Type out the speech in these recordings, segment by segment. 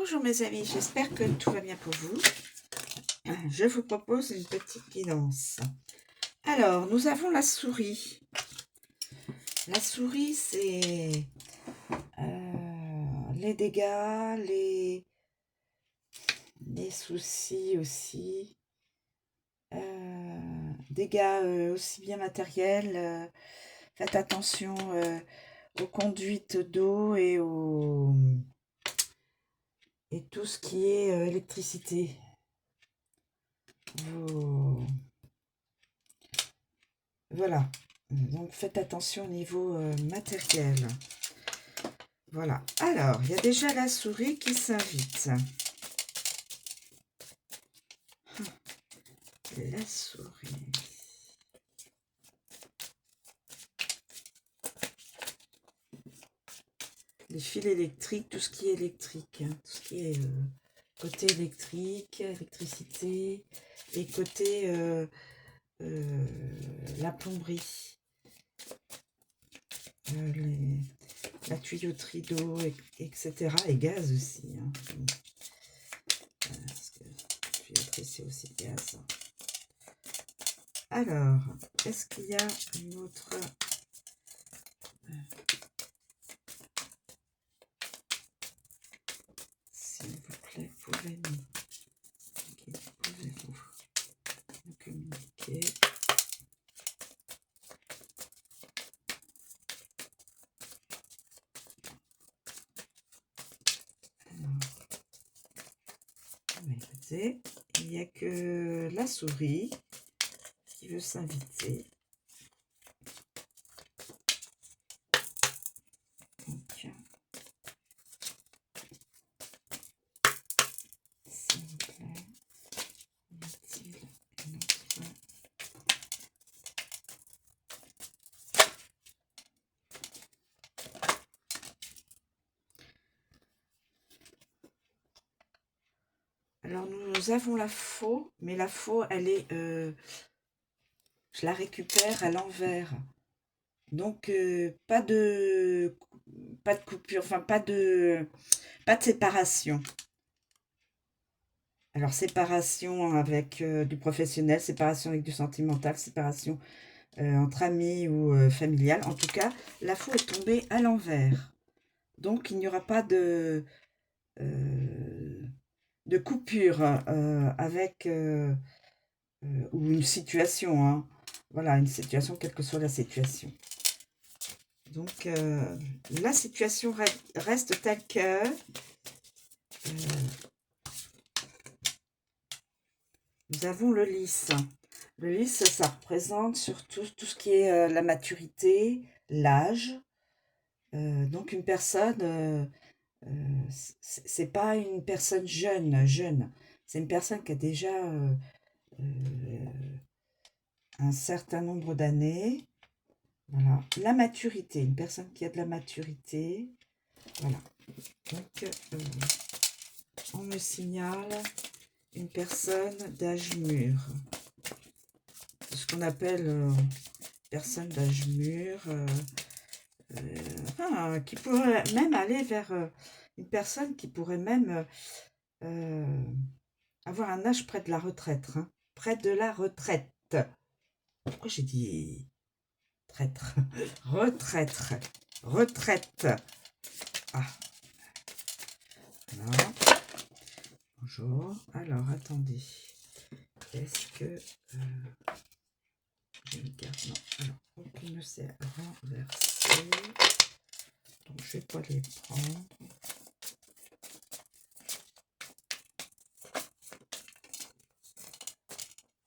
Bonjour mes amis, j'espère que tout va bien pour vous. Je vous propose une petite guidance. Alors, nous avons la souris. La souris, c'est les dégâts, les soucis aussi. Dégâts aussi bien matériels. Faites attention aux conduites d'eau et tout ce qui est électricité. Voilà, donc faites attention au niveau matériel. Voilà, alors, il y a déjà la souris qui s'invite. La souris. Les fils électriques, tout ce qui est électrique, hein, tout ce qui est côté électrique, électricité, et côté la plomberie, la tuyauterie d'eau, etc. Et gaz aussi. Hein. Parce que tuyauterie, c'est aussi gaz. Alors, est-ce qu'il y a une autre... S'il vous plaît, pouvez-vous me communiquer? Alors, il n'y a que la souris qui veut s'inviter. Donc, s'il vous plaît, y a-t-il une autre... Alors, nous avons la faux, mais la faux, elle est... je la récupère à l'envers. Donc, pas de coupure, enfin, pas de séparation. Alors, séparation avec du professionnel, séparation avec du sentimental, séparation entre amis ou familial. En tout cas, la faux est tombée à l'envers. Donc, il n'y aura pas de coupure avec... ou une situation, hein. Voilà, une situation, quelle que soit la situation. Donc, la situation reste telle que... nous avons le lys. Le lys, ça représente surtout tout ce qui est la maturité, l'âge. Donc, une personne, c'est pas une personne jeune. C'est une personne qui a déjà un certain nombre d'années. Voilà. La maturité, une personne qui a de la maturité. Voilà. Donc, on me signale une personne d'âge mûr. Ce qu'on appelle personne d'âge mûr, qui pourrait même aller vers une personne qui pourrait même avoir un âge près de la retraite. Hein. Près de la retraite. Pourquoi j'ai dit traître? Retraite. Ah. Voilà. Bonjour. Alors, attendez. Est-ce que... j'ai une carte? Non. Alors, aucune ne s'est renversée. Donc, je vais pas les prendre.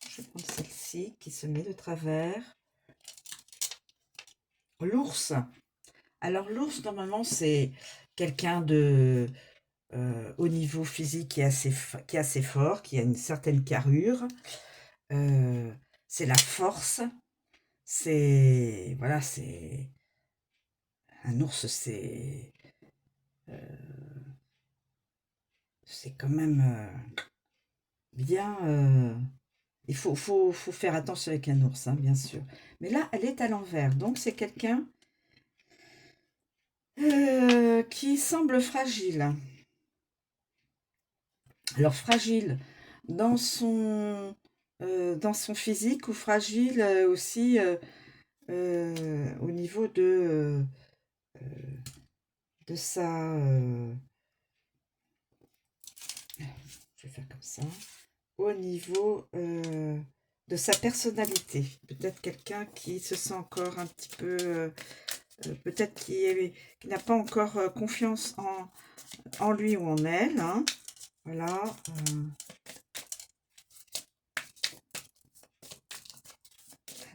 Je vais prendre celle-ci qui se met de travers. L'ours. Alors, l'ours, normalement, c'est quelqu'un de... au niveau physique qui est assez fort, qui a une certaine carrure. C'est la force. C'est... Voilà, c'est... Un ours, c'est quand même bien... il faut faire attention avec un ours, hein, bien sûr. Mais là, elle est à l'envers. Donc, c'est quelqu'un qui semble fragile. Alors fragile dans son physique ou fragile aussi au niveau de sa... je vais faire comme ça. Au niveau de sa personnalité. Peut-être quelqu'un qui se sent encore un petit peu... peut-être qui n'a pas encore confiance en lui ou en elle. Hein. Voilà.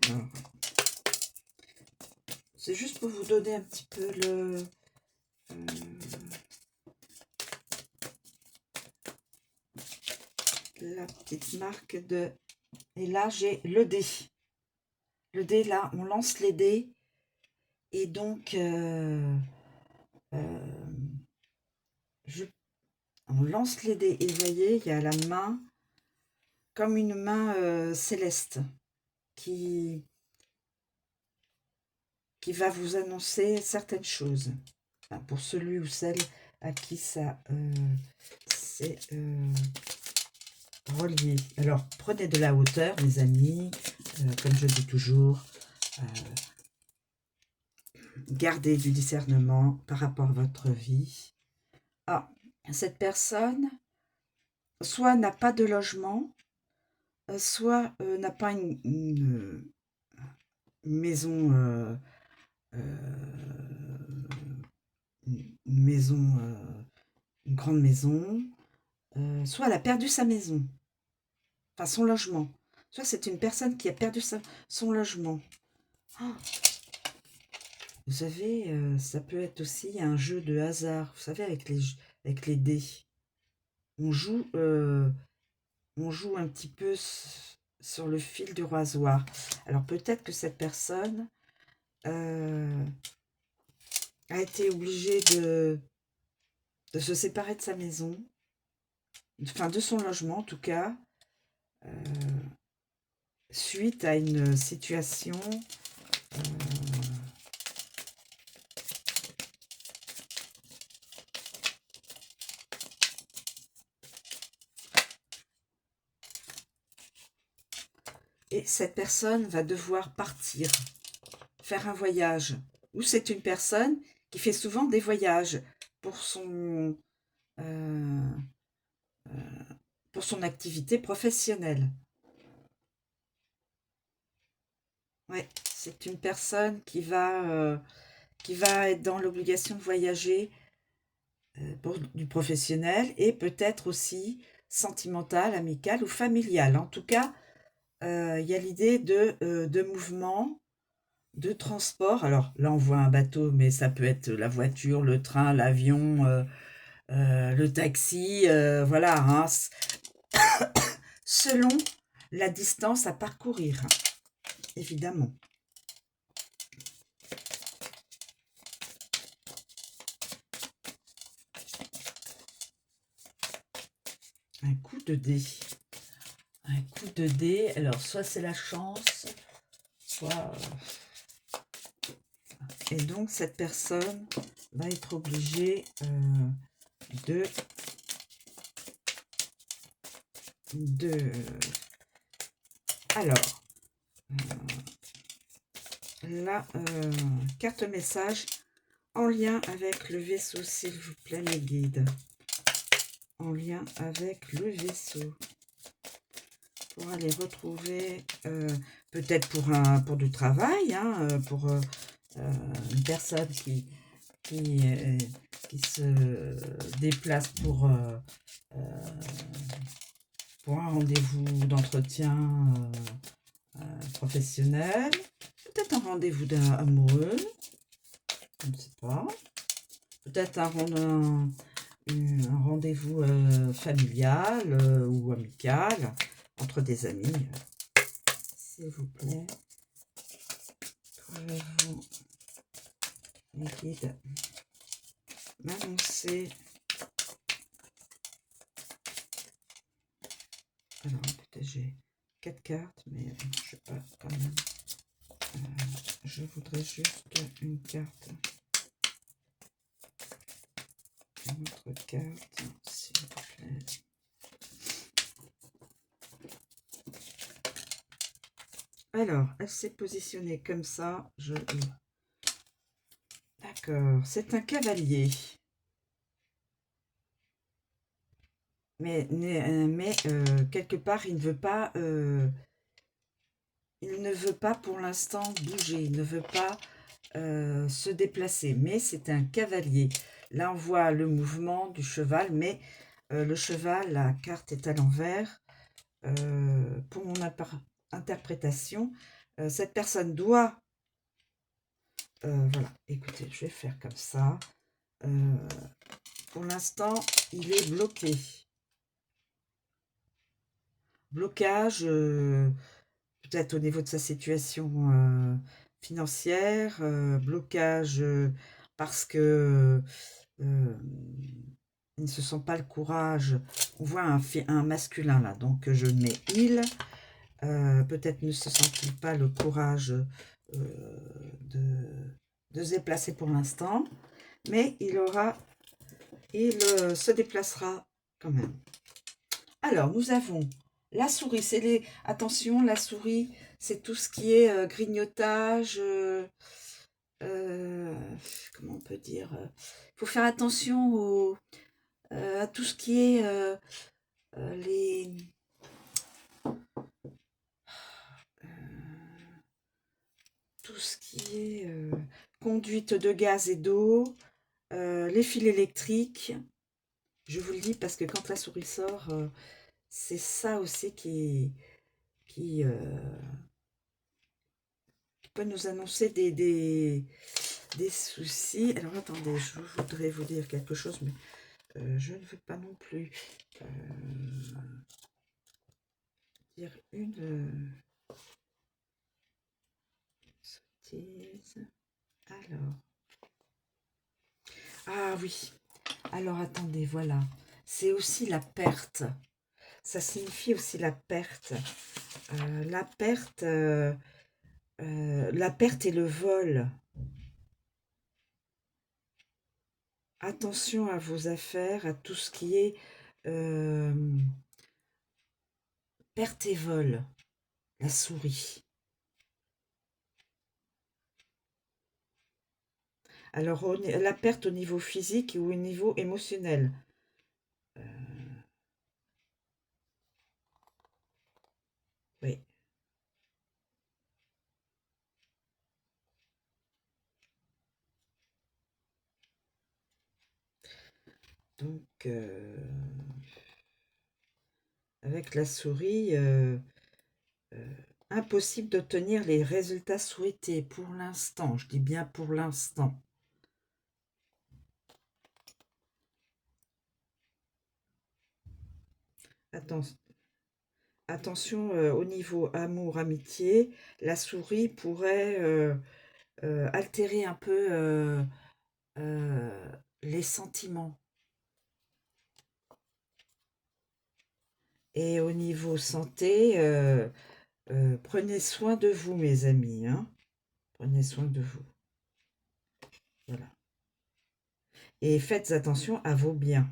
Alors, c'est juste pour vous donner un petit peu la petite marque de... Et là, j'ai le dé. Le dé, là, on lance les dés. Et donc, on lance les dés. Et vous voyez, il y a la main, comme une main céleste, qui va vous annoncer certaines choses. Enfin, pour celui ou celle à qui ça c'est relié. Alors, prenez de la hauteur, mes amis. Comme je dis toujours, gardez du discernement par rapport à votre vie. Ah, cette personne, soit n'a pas de logement, soit n'a pas une maison, une maison, une grande maison, soit elle a perdu sa maison, enfin son logement. Soit c'est une personne qui a perdu son logement. Oh, vous savez, ça peut être aussi un jeu de hasard, vous savez, avec les dés. On joue un petit peu sur le fil du rasoir. Alors peut-être que cette personne a été obligée de se séparer de sa maison, enfin de son logement en tout cas, suite à une situation et cette personne va devoir partir, faire un voyage, ou c'est une personne qui fait souvent des voyages pour son activité professionnelle. Ouais, c'est une personne qui va être dans l'obligation de voyager pour du professionnel et peut-être aussi sentimental, amical ou familial. En tout cas, il y a l'idée de mouvement, de transport. Alors là, on voit un bateau, mais ça peut être la voiture, le train, l'avion, le taxi, voilà, hein, selon la distance à parcourir, évidemment. Un coup de dé. Un coup de dé. Alors, soit c'est la chance, soit... Et donc, cette personne va être obligée de alors la carte message en lien avec le vaisseau, s'il vous plaît, mes guides, en lien avec le vaisseau, pour aller retrouver peut-être pour du travail, hein, pour une personne qui se déplace pour un rendez-vous d'entretien professionnel, peut-être un rendez-vous amoureux, je ne sais pas, peut-être un rendez-vous familial ou amical, entre des amis, s'il vous plaît. Pouvez-vous, les guides, m'annoncer... Alors, écoutez, j'ai 4 cartes, mais je sais pas, quand même. Je voudrais juste une carte. Une autre carte, s'il vous plaît. Alors, elle s'est positionnée comme ça. D'accord, c'est un cavalier. Mais quelque part, il ne veut pas pour l'instant bouger, il ne veut pas se déplacer, mais c'est un cavalier. Là, on voit le mouvement du cheval, mais le cheval, la carte est à l'envers. Pour mon interprétation, cette personne doit... voilà, écoutez, je vais faire comme ça. Pour l'instant, il est bloqué. Blocage, peut-être au niveau de sa situation financière, blocage parce que ils ne se sent pas le courage. On voit un masculin là, donc je mets il. Peut-être ne se sent-il pas le courage de se déplacer pour l'instant, mais il se déplacera quand même. Alors, nous avons la souris. Attention, la souris, c'est tout ce qui est grignotage. Comment on peut dire? Il faut faire attention à tout ce qui est les... tout ce qui est conduite de gaz et d'eau, les fils électriques. Je vous le dis parce que quand la souris sort, c'est ça aussi qui peut nous annoncer des soucis. Alors attendez, je voudrais vous dire quelque chose, mais je ne veux pas non plus dire une sottise. Alors, ah oui, alors attendez, voilà, c'est aussi la perte. Ça signifie aussi la perte. La perte et le vol. Attention à vos affaires, à tout ce qui est perte et vol. La souris. Alors, la perte au niveau physique ou au niveau émotionnel. Oui. Donc, avec la souris, impossible d'obtenir les résultats souhaités pour l'instant. Je dis bien pour l'instant. Attention au niveau amour-amitié, la souris pourrait altérer un peu les sentiments. Et au niveau santé, prenez soin de vous, mes amis. Hein. Prenez soin de vous. Voilà. Et faites attention à vos biens.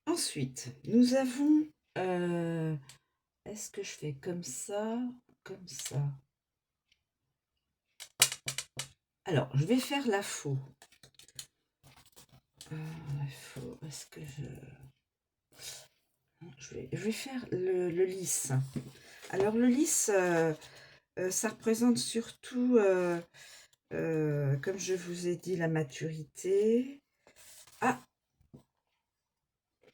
Ensuite, nous avons... est-ce que je fais comme ça? Comme ça. Alors, je vais faire la faux. Est-ce que je vais faire le lisse. Alors, le lisse, ça représente surtout, comme je vous ai dit, la maturité. Ah!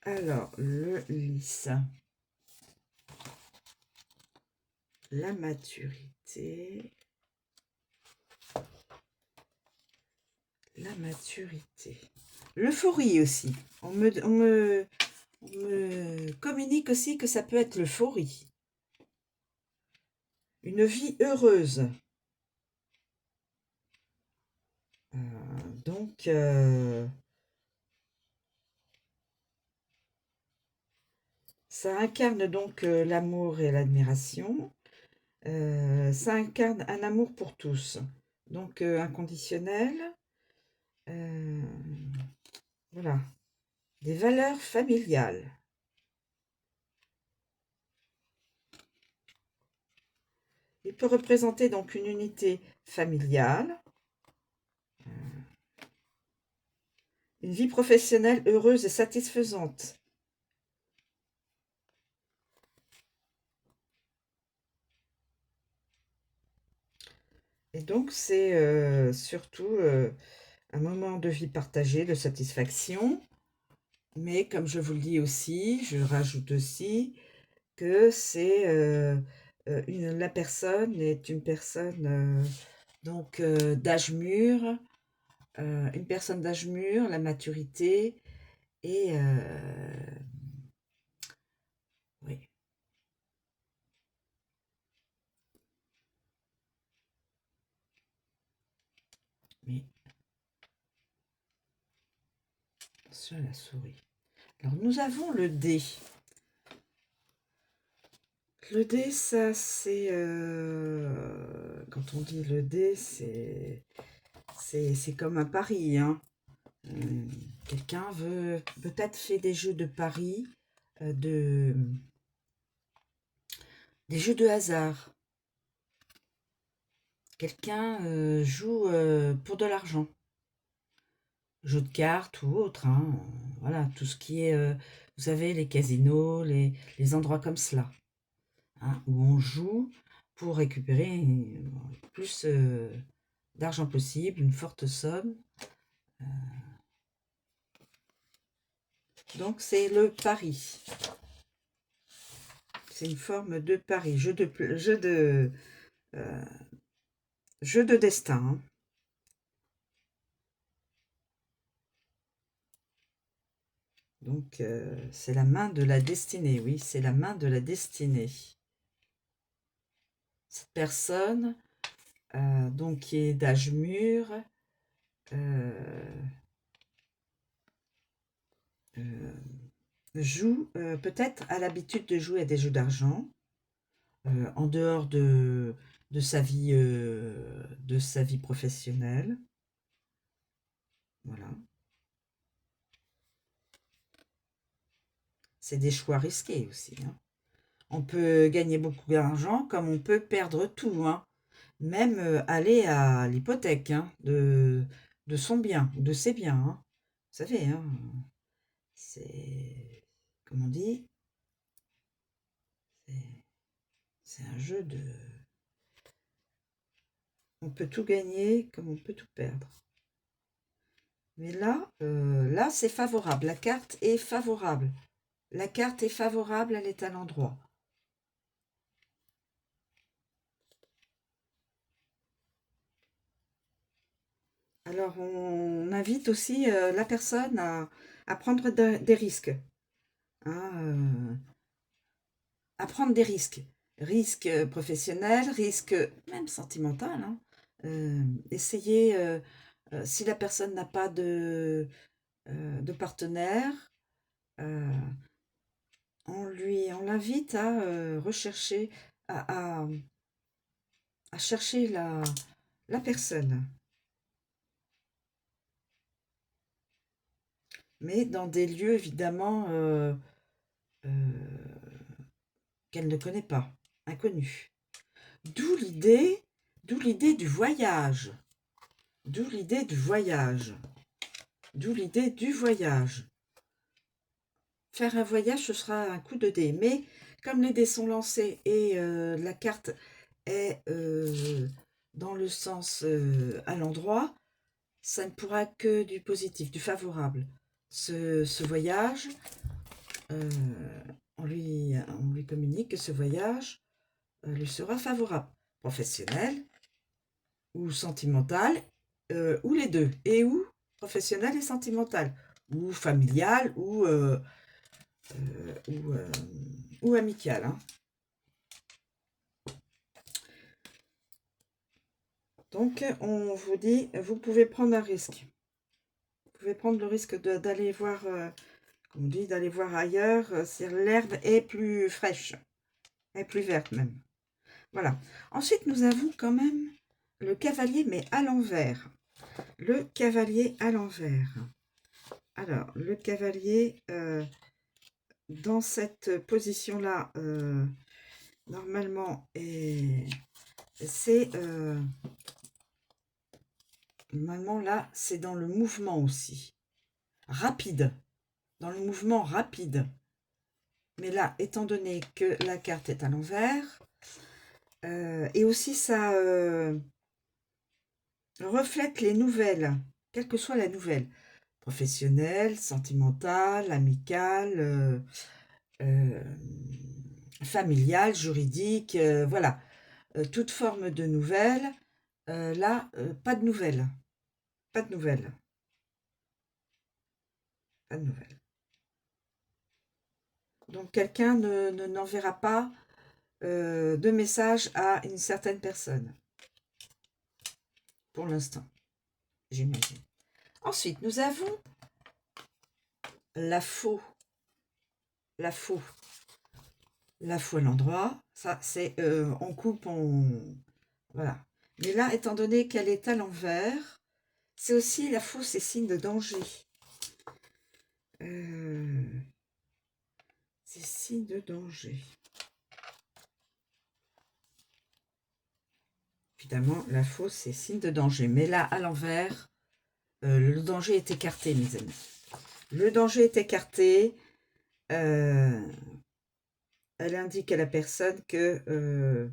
Alors, le lisse. La maturité. La maturité. L'euphorie aussi. On me communique aussi que ça peut être l'euphorie. Une vie heureuse. Donc, ça incarne donc l'amour et l'admiration. Ça incarne un amour pour tous. Donc, inconditionnel. Voilà. Des valeurs familiales. peut représenter donc une unité familiale, une vie professionnelle heureuse et satisfaisante. Et donc, c'est surtout un moment de vie partagé, de satisfaction. Mais comme je vous le dis aussi, je rajoute aussi que c'est la personne est une personne donc d'âge mûr, une personne d'âge mûr, la maturité et oui. Mais attention à la souris. Alors nous avons le dé. Le dé, ça c'est quand on dit le dé, c'est comme un pari, hein. Quelqu'un veut peut-être fait des jeux de paris, des jeux de hasard. Quelqu'un joue pour de l'argent. Jeux de cartes ou autre, hein. Voilà, tout ce qui est, vous savez, les casinos, les endroits comme cela, hein, où on joue pour récupérer plus d'argent possible, une forte somme. Donc c'est le pari. C'est une forme de pari, jeu de destin, hein. Donc c'est la main de la destinée, oui, c'est la main de la destinée. Cette personne, donc qui est d'âge mûr, joue, peut-être a l'habitude de jouer à des jeux d'argent, en dehors de sa vie professionnelle. Voilà. C'est des choix risqués aussi, hein. On peut gagner beaucoup d'argent comme on peut perdre tout, hein. Même aller à l'hypothèque, hein, de son bien, ou de ses biens, hein. Vous savez, hein, c'est, comme on dit, c'est un jeu de... On peut tout gagner comme on peut tout perdre. Mais là c'est favorable. La carte est favorable. La carte est favorable, elle est à l'endroit. Alors, on invite aussi la personne à prendre des risques, hein, à prendre des risques. Risques professionnels, risques même sentimentaux, hein. Essayer, si la personne n'a pas de partenaire, euh, on l'invite à rechercher, à chercher la personne. Mais dans des lieux évidemment qu'elle ne connaît pas, inconnus. D'où l'idée du voyage. D'où l'idée du voyage. D'où l'idée du voyage. Faire un voyage, ce sera un coup de dé. Mais comme les dés sont lancés et la carte est dans le sens à l'endroit, ça ne pourra que du positif, du favorable. Ce voyage, on lui communique que ce voyage lui sera favorable, professionnel ou sentimental, ou les deux, et ou professionnel et sentimental, ou familial, ou amical, hein. Donc, on vous dit, vous pouvez prendre un risque. Vous pouvez prendre le risque d'aller voir, comme on dit, d'aller voir ailleurs, si l'herbe est plus fraîche, est plus verte même. Voilà. Ensuite, nous avons quand même le cavalier, mais à l'envers. Le cavalier à l'envers. Alors, le cavalier, dans cette position-là, normalement, est c'est... normalement, là, c'est dans le mouvement aussi. Rapide. Dans le mouvement rapide. Mais là, étant donné que la carte est à l'envers, et aussi ça reflète les nouvelles, quelle que soit la nouvelle, professionnelle, sentimentale, amicale, euh, familiale, juridique, voilà, toute forme de nouvelles. Là, pas de nouvelles, pas de nouvelles, pas de nouvelles. Donc quelqu'un n'enverra pas de message à une certaine personne, pour l'instant, j'imagine. Ensuite, nous avons la faux. La faux. La faux à l'endroit. Ça, c'est on coupe, on... Voilà. Mais là, étant donné qu'elle est à l'envers, c'est aussi la faux, c'est signe de danger. C'est signe de danger. Évidemment, la faux, c'est signe de danger. Mais là, à l'envers, le danger est écarté, mes amis. Le danger est écarté. Elle indique à la personne que...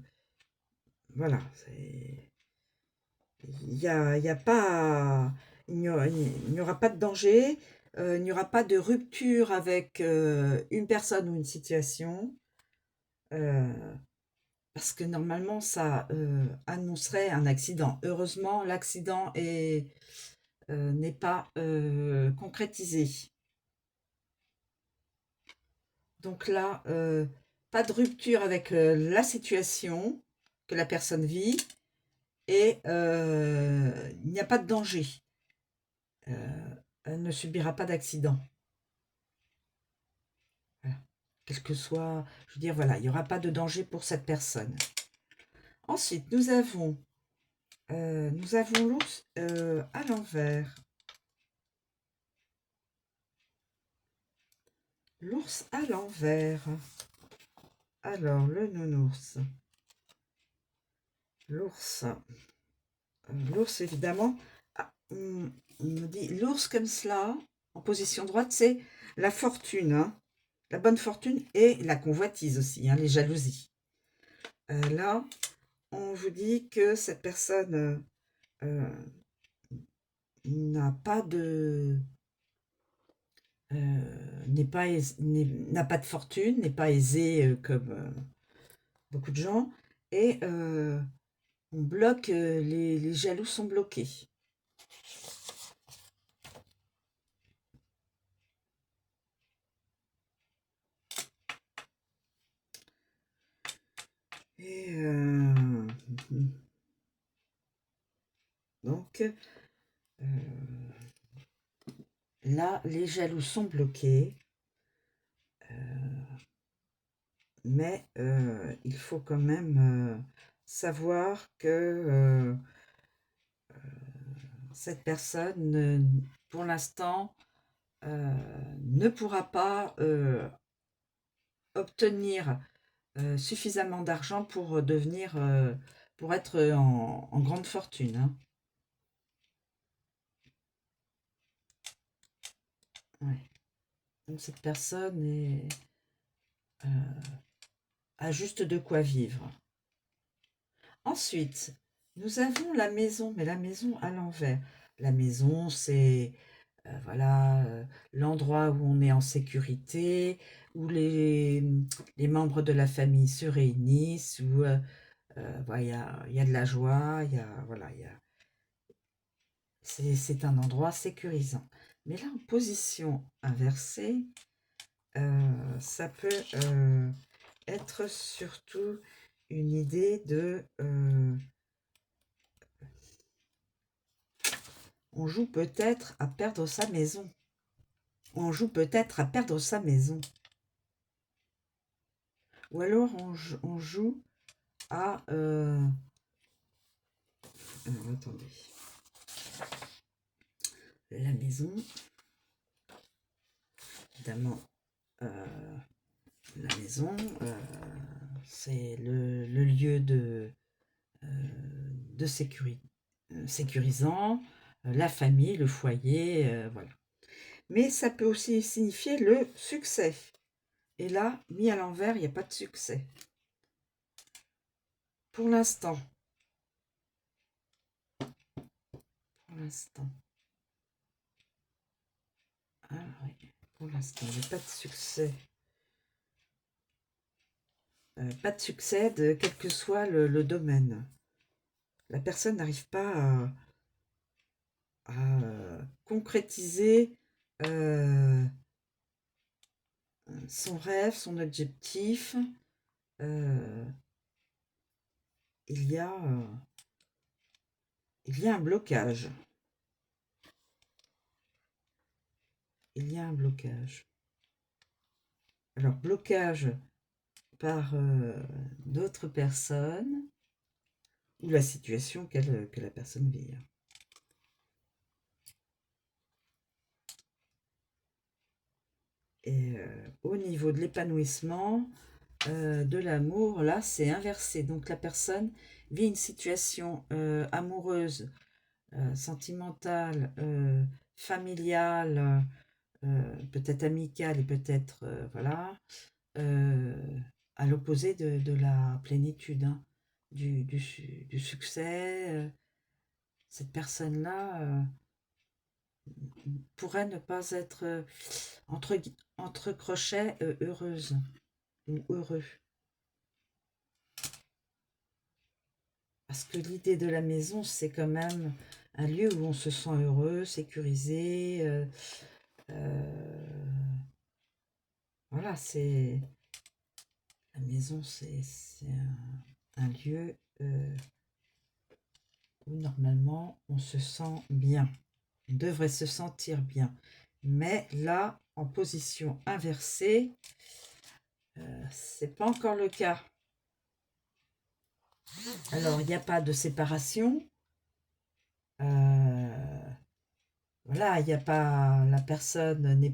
voilà, il n'y a pas... Il n'y aura pas de danger. Il n'y aura pas de rupture avec une personne ou une situation. Parce que normalement, ça annoncerait un accident. Heureusement, l'accident n'est pas concrétisé. Donc là, pas de rupture avec la situation que la personne vit et il n'y a pas de danger. Elle ne subira pas d'accident. Voilà. Quel que soit, je veux dire, voilà, il n'y aura pas de danger pour cette personne. Ensuite, nous avons l'ours à l'envers. L'ours à l'envers. Alors, le nounours. L'ours. L'ours, évidemment. Ah, on me dit l'ours comme cela, en position droite, c'est la fortune. Hein, la bonne fortune et la convoitise aussi, hein, les jalousies. Là, on vous dit que cette personne n'a pas de... n'a pas de fortune, n'est pas aisée comme beaucoup de gens. Et on bloque, les jaloux sont bloqués. Et donc, là, les jaloux sont bloqués. Mais il faut quand même savoir que cette personne, pour l'instant, ne pourra pas obtenir suffisamment d'argent pour devenir, pour être en grande fortune. Hein. Ouais. Donc cette personne a juste de quoi vivre. Ensuite, nous avons la maison, mais la maison à l'envers. La maison, c'est voilà, l'endroit où on est en sécurité, où les membres de la famille se réunissent, où voilà, il y a de la joie, il y a, voilà, c'est un endroit sécurisant. Mais là, en position inversée, ça peut être surtout une idée de... on joue peut-être à perdre sa maison. On joue peut-être à perdre sa maison. Ou alors on joue à... alors, attendez. La maison. Évidemment, la maison, c'est le lieu de de sécurisant, la famille, le foyer, voilà. Mais ça peut aussi signifier le succès. Et là, mis à l'envers, il n'y a pas de succès. Pour l'instant. Pour l'instant. Ah oui, pour l'instant, il n'y a pas de succès. Pas de succès de quel que soit le domaine. La personne n'arrive pas à concrétiser son rêve, son objectif. Il y a un blocage. Il y a un blocage. Alors, blocage par d'autres personnes ou la situation que la personne vit. Et au niveau de l'épanouissement, de l'amour, là, c'est inversé. Donc, la personne vit une situation amoureuse, sentimentale, familiale, peut-être amicale et peut-être, voilà, à l'opposé de la plénitude, hein, du succès. Cette personne-là pourrait ne pas être, entre crochets, heureuse ou heureux. Parce que l'idée de la maison, c'est quand même un lieu où on se sent heureux, sécurisé. Voilà, c'est... La maison, c'est un lieu où normalement on se sent bien. On devrait se sentir bien. Mais là, en position inversée, c'est pas encore le cas. Alors, il n'y a pas de séparation. Voilà, il n'y a pas, la personne n'a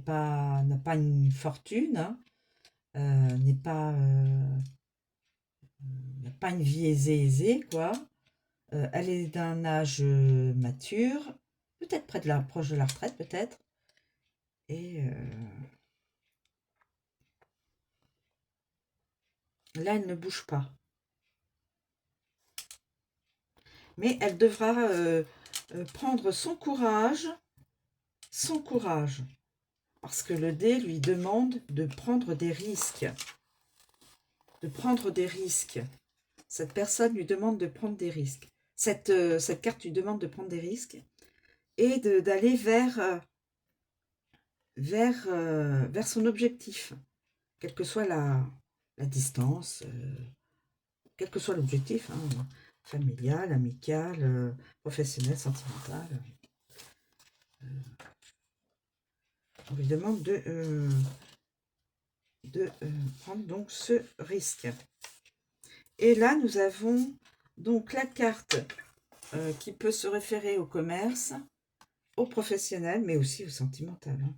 pas une fortune, hein, n'a pas une vie aisée, quoi. Elle est d'un âge mature, peut-être proche de la retraite, peut-être. Et là, elle ne bouge pas. Mais elle devra prendre son courage, parce que le dé lui demande de prendre des risques. De prendre des risques. Cette personne lui demande de prendre des risques. Cette carte lui demande de prendre des risques et d'aller vers son objectif, quelle que soit la distance, quel que soit l'objectif, hein, familial, amical, professionnel, sentimental. On lui demande de prendre donc ce risque. Et là, nous avons donc la carte qui peut se référer au commerce, au professionnel, mais aussi au sentimental. Hein.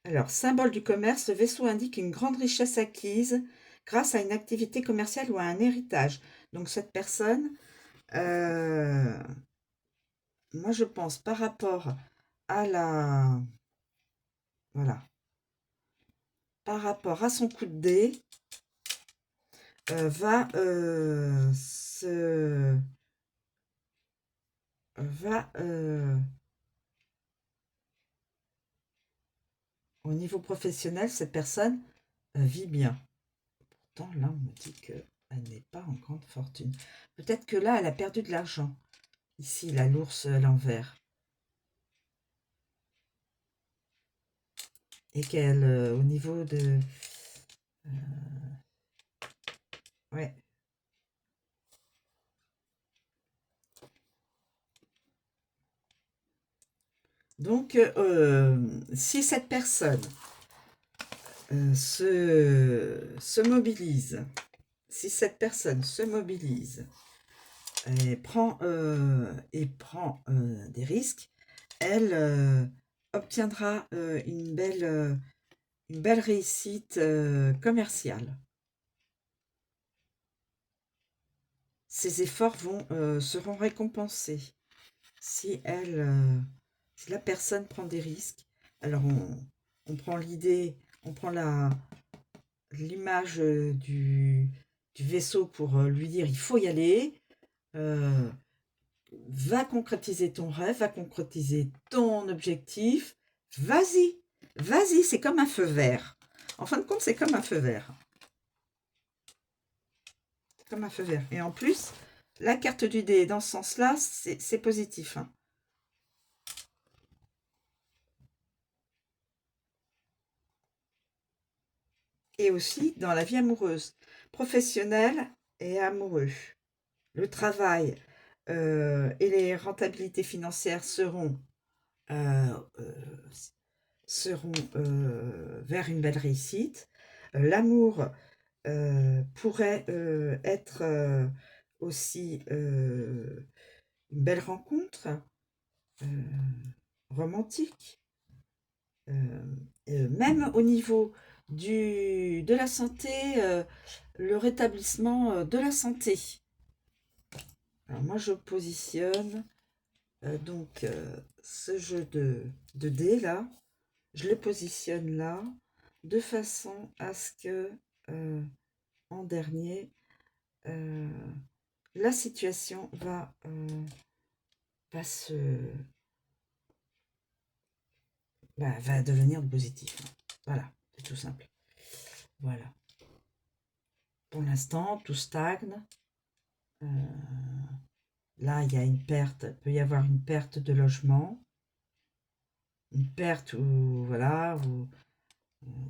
Alors, symbole du commerce, le vaisseau indique une grande richesse acquise grâce à une activité commerciale ou à un héritage. Donc, cette personne, moi, je pense par rapport à la... Voilà. Par rapport à son coup de dé, va au niveau professionnel, cette personne vit bien. Pourtant, là, on me dit qu'elle n'est pas en grande fortune. Peut-être que là, elle a perdu de l'argent. Ici, la l'ours à l'envers. Et qu'elle, au niveau de... ouais. Donc, si cette personne se mobilise, si cette personne se mobilise et prend des risques, elle obtiendra une belle réussite commerciale. ses efforts seront récompensés. Si la personne prend des risques, alors on prend l'idée, on prend l'image du vaisseau pour lui dire il faut y aller, va concrétiser ton rêve, va concrétiser ton objectif, vas-y, vas-y, c'est comme un feu vert. En fin de compte, c'est comme un feu vert. Comme un feu vert. Et en plus, la carte du dé, dans ce sens-là, c'est positif. Hein. Et aussi dans la vie amoureuse, professionnelle et amoureux. Le travail et les rentabilités financières seront vers une belle réussite. L'amour pourrait être aussi une belle rencontre romantique. Même au niveau de la santé, le rétablissement de la santé. Alors moi, je positionne donc ce jeu de dés là, je le positionne là, de façon à ce que, en dernier, la situation va devenir positive. Voilà, c'est tout simple. Voilà. Pour l'instant, tout stagne. Là, il y a une perte, il peut y avoir une perte de logement, une perte ou voilà,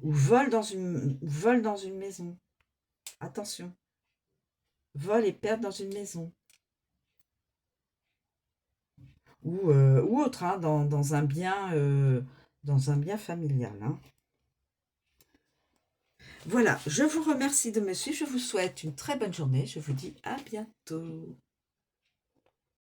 ou vol dans une maison. Attention, vol et perte dans une maison. Ou autre, hein, dans un bien familial. Hein. Voilà, je vous remercie de me suivre. Je vous souhaite une très bonne journée. Je vous dis à bientôt.